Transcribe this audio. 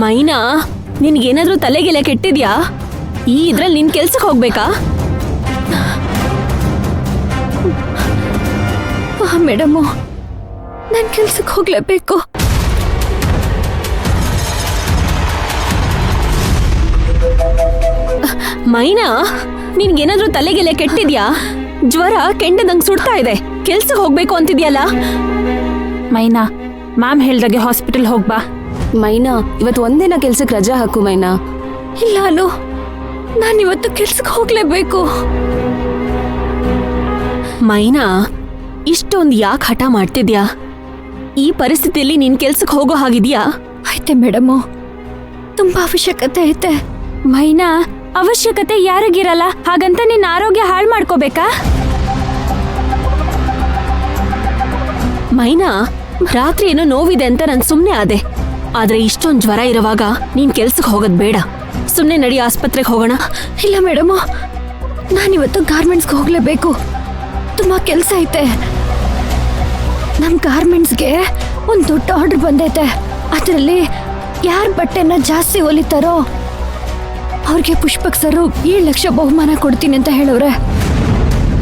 ಮೈನಾ, ನಿನ್ಗೇನಾದ್ರೂ ತಲೆಗೆಲೆ ಕೆಟ್ಟಿದ್ಯಾ? ಈ ಇದ್ರಲ್ಲಿ ನಿನ್ ಕೆಲ್ಸಕ್ಕೆ ಹೋಗ್ಬೇಕಾ? ಮೇಡಮು, ನಾನು ಕೆಲ್ಸಕ್ಕೆ ಹೋಗ್ಲೇಬೇಕು. ಮೈನಾ, ನಿನ್ಗೇನಾದ್ರೂ ತಲೆಗೆಲೆ ಕೆಟ್ಟಿದ್ಯಾ? ಜ್ವರ ಕೆಂಡದಂಗ್ ಸುಡ್ತಾ ಇದೆ, ಕೆಲ್ಸಕ್ಕೆ ಹೋಗ್ಬೇಕು ಅಂತಿದ್ಯಲ್ಲ? ಮೈನಾ, ಮ್ಯಾಮ್ ಹೇಳ್ದಾಗೆ ಹಾಸ್ಪಿಟಲ್ ಹೋಗ್ಬಾ. ಮೈನಾ, ಇವತ್ತು ಒಂದಿನ ಕೆಲ್ಸಕ್ಕೆ ರಜಾ ಹಾಕು ಮೈನಾ. ಇಲ್ಲ ಅನು, ನಾನಿವತ್ತು ಕೆಲ್ಸಕ್ಕೆ ಹೋಗ್ಲೇಬೇಕು. ಮೈನಾ, ಇಷ್ಟೊಂದು ಯಾಕೆ ಹಠ ಮಾಡ್ತಿದ್ಯಾ? ಈ ಪರಿಸ್ಥಿತಿಯಲ್ಲಿ ನೀನ್ ಕೆಲ್ಸಕ್ಕೆ ಹೋಗೋ ಹಾಗಿದ್ಯಾ? ಆಯ್ತೆ ಮೇಡಮು, ತುಂಬಾ ಅವಶ್ಯಕತೆ ಐತೆ. ಮೈನಾ, ಅವಶ್ಯಕತೆ ಯಾರಿಗಿರಲ್ಲ, ಹಾಗಂತ ನಿನ್ನ ಆರೋಗ್ಯ ಹಾಳು ಮಾಡ್ಕೋಬೇಕಾ? ಮೈನಾ, ರಾತ್ರಿ ಏನೋ ನೋವಿದೆ ಅಂತ ನಾನು ಸುಮ್ನೆ ಆದೆ. ಆದ್ರೆ ಇಷ್ಟೊಂದು ಜ್ವರ ಇರುವಾಗ ನೀನ್ ಕೆಲ್ಸಕ್ಕೆ ಹೋಗೋದ್ ಬೇಡ. ಸುಮ್ನೆ ನಡಿ, ಆಸ್ಪತ್ರೆಗೆ ಹೋಗೋಣ. ಇಲ್ಲ ಮೇಡಮು, ನಾನಿವತ್ತು ಗಾರ್ಮೆಂಟ್ಸ್ಗೆ ಹೋಗ್ಲೇಬೇಕು. ತುಂಬಾ ಕೆಲಸ ಐತೆ. ನಮ್ಮ ಗಾರ್ಮೆಂಟ್ಸ್ಗೆ ಒಂದು ದೊಡ್ಡ ಆರ್ಡರ್ ಬಂದೈತೆ. ಅದರಲ್ಲಿ ಯಾರ ಬಟ್ಟೆನ ಜಾಸ್ತಿ ಹೊಲಿತಾರೋ ಅವ್ರಿಗೆ ಪುಷ್ಪಕ್ ಸರು 7 ಲಕ್ಷ ಬಹುಮಾನ ಕೊಡ್ತೀನಿ ಅಂತ ಹೇಳವ್ರೆ.